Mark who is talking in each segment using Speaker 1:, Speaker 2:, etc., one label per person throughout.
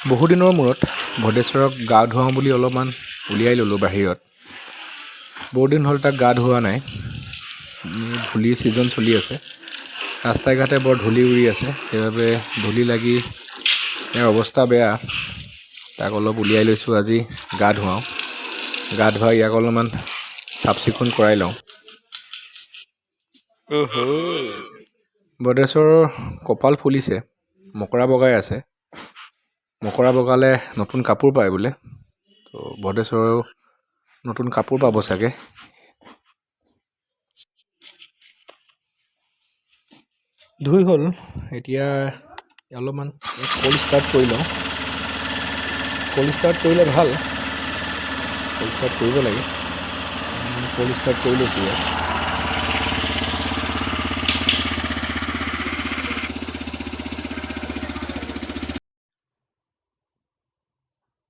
Speaker 1: বহুদিনৰ মূৰত ভদেশ্বৰক গা ধুৱাওঁ বুলি অলপমান উলিয়াই ল'লোঁ বাহিৰত। বহুদিন হ'ল তাক গা ধুওৱা নাই। ধূলিৰ ছিজন চলি আছে, ৰাস্তাই ঘাটে বৰ ধূলি উৰি আছে, সেইবাবে ধূলি লাগি ইয়াৰ অৱস্থা বেয়া। তাক অলপ উলিয়াই লৈছোঁ আজি, গা ধুৱাওঁ। গা ধুৱাই ইয়াক অলপমান চাফ চিকুণ কৰাই লওঁ। ভদেশ্বৰৰ কপাল ফুলিছে, মকৰা বগাই আছে। মকৰা বগালে নতুন কাপোৰ পায় বোলে, তো ভদেশ্বৰেও নতুন কাপোৰ পাব চাগে। ধুই হ'ল, এতিয়া অলপমান কল ষ্টাৰ্ট কৰি লওঁ। কল ষ্টাৰ্ট কৰিলে ভাল, কল ষ্টাৰ্ট কৰিব লাগে। কল ষ্টাৰ্ট কৰি লৈছোঁ ইয়াত।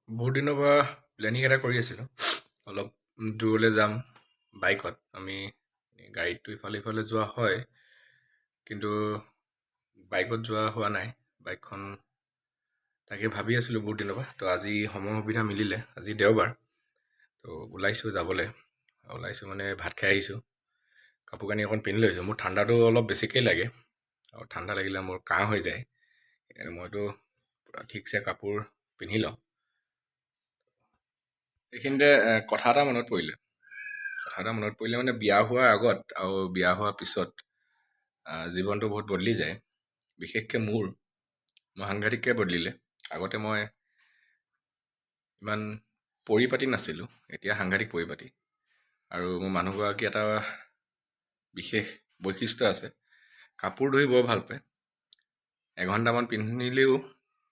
Speaker 1: বহুত দিনৰ পৰা প্লেনিং এটা কৰি আছিলোঁ, অলপ দূৰলৈ যাম বাইকত। আমি গাড়ীতটো ইফালে সিফালে যোৱা হয়, কিন্তু বাইকত যোৱা হোৱা নাই। বাইকখন তাকে ভাবি আছিলোঁ বহুত দিনৰ পৰা। তো আজি সময় সুবিধা মিলিলে, আজি দেওবাৰ, তো ওলাইছোঁ যাবলৈ। ওলাইছোঁ মানে ভাত খাই আহিছোঁ, কাপোৰ কানি অকণ পিন্ধি লৈছোঁ। মোৰ ঠাণ্ডাটো অলপ বেছিকেই লাগে, আৰু ঠাণ্ডা লাগিলে মোৰ কাহ হৈ যায়। সেইকাৰণে মইতো পূৰা ঠিকছে কাপোৰ পিন্ধি লওঁ। এইখিনিতে কথা এটা মনত পৰিলে মানে বিয়া হোৱাৰ আগত আৰু বিয়া হোৱাৰ পিছত জীৱনটো বহুত বদলি যায়। বিশেষকৈ মই সাংঘাতিককৈ বদলিলে। আগতে মই ইমান পৰিপাটি নাছিলোঁ, এতিয়া সাংঘাতিক পৰিপাটি। আৰু মোৰ মানুহগৰাকী এটা বিশেষ বৈশিষ্ট্য আছে, কাপোৰ ধুই বৰ ভাল পায়। এঘণ্টামান পিন্ধিলেও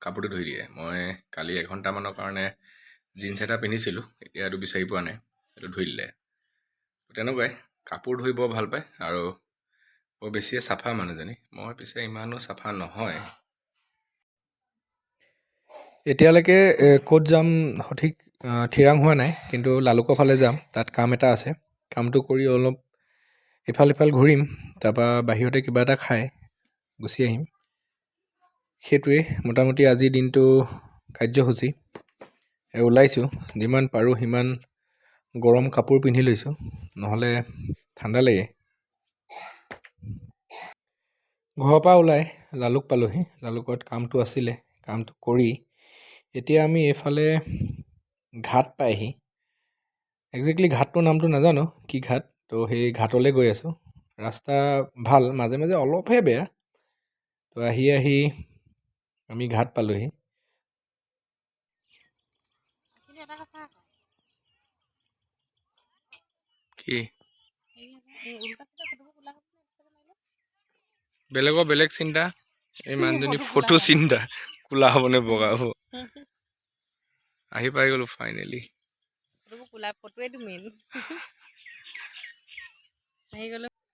Speaker 1: কাপোৰটো ধুই দিয়ে। মই কালি এঘণ্টামানৰ কাৰণে জিন্স এটা পিন্ধিছিলোঁ, এতিয়া এইটো বিচাৰি পোৱা নাই, এইটো ধুই দিলে। তেনেকুৱাই কাপোৰ ধুই বৰ ভাল পায়, আৰু বৰ বেছিয়ে চাফা মানুহজনী। মই পিছে ইমানো চাফা নহয়। এতিয়ালৈকে ক'ত যাম সঠিক থিৰাং হোৱা নাই, কিন্তু লালুকৰ ফালে যাম। তাত কাম এটা আছে, কামটো কৰি অলপ ইফাল সিফাল ঘূৰিম, তাৰপৰা বাহিৰতে কিবা এটা খাই গুচি আহিম। সেইটোৱেই মোটামুটি আজিৰ দিনটো কাৰ্যসূচী। ওলাইছোঁ, যিমান পাৰোঁ সিমান গৰম কাপোৰ পিন্ধি লৈছোঁ, নহ'লে ঠাণ্ডা লাগে। ঘৰৰ পৰা ওলাই লালুক পালোঁহি। লালুকত কামটো আছিলে, কামটো কৰি এতিয়া আমি এইফালে ঘাট পাইহি। একজেক্টলি ঘাটটোৰ নামটো নাজানো কি ঘাট, তো সেই ঘাটলৈ গৈ আছোঁ। ৰাস্তা ভাল, মাজে মাজে অলপহে বেয়া। তো আহি আমি ঘাট পালোঁহি। কি বেলেগৰ বেলেগ চিন্তা, এই মানুহজনী ফটো চিন্তা, কোলা হ'বনে বগা হ'ব। আহি পাই গ'লো ফাইনেলি।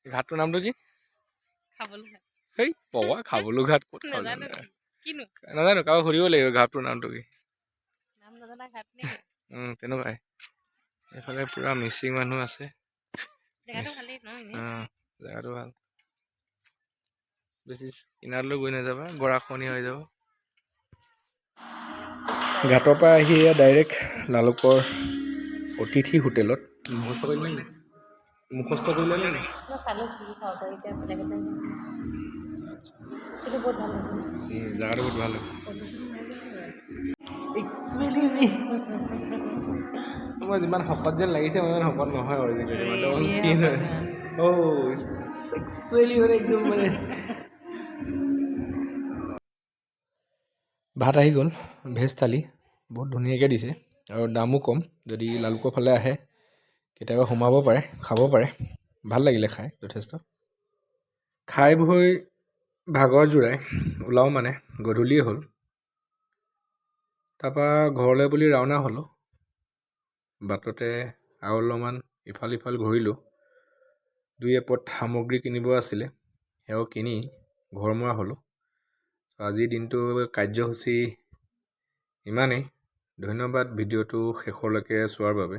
Speaker 1: ঘাটটোৰ নামটো কি? সেই পৱা খাবলো ঘাট ক'ত নাজানো, কাৰোবাক সুধিব লাগিব ঘাটটোৰ নামটো কি। তেনেকুৱাই। এইফালে পুৰা মিচিং মানুহ আছে। জেগাটো ভাল, বেছি কিনাৰলৈ গৈ নাযাবা, গৰাখহনীয়া হৈ যাব। ঘাটৰ পৰা আহি ডাইৰেক্ট লালুকৰ অতিথি হোটেলত মুখস্থ কৰিলে নে? জেগাটো বহুত ভাল। মই যিমান শকত যেন লাগিছে, মই ইমান শকত নহয় অৰিজিনেলি। ভাত আহি গ'ল, ভেজ থালি, বহুত ধুনীয়াকৈ দিছে, আৰু দামো কম। যদি লালুকৰ ফালে আহে কেতিয়াবা সোমাব পাৰে, খাব পাৰে। ভাল লাগিলে খাই যথেষ্ট। খাই বৈ ভাগৰ জোৰাই ওলাওঁ মানে গধূলিয়ে হ'ল। তাৰপৰা ঘৰলৈ বুলি ৰাওনা হ'লোঁ। বাটতে আৰু অলপমান ইফাল সিফাল ঘূৰিলোঁ। দুই এপদ সামগ্ৰী কিনিব আছিলে, সেয়াও কিনি ঘৰমুৱা হ'লোঁ। আজিৰ দিনটো কাৰ্যসূচী ইমানেই। ধন্যবাদ ভিডিঅ'টো শেষলৈকে চোৱাৰ বাবে।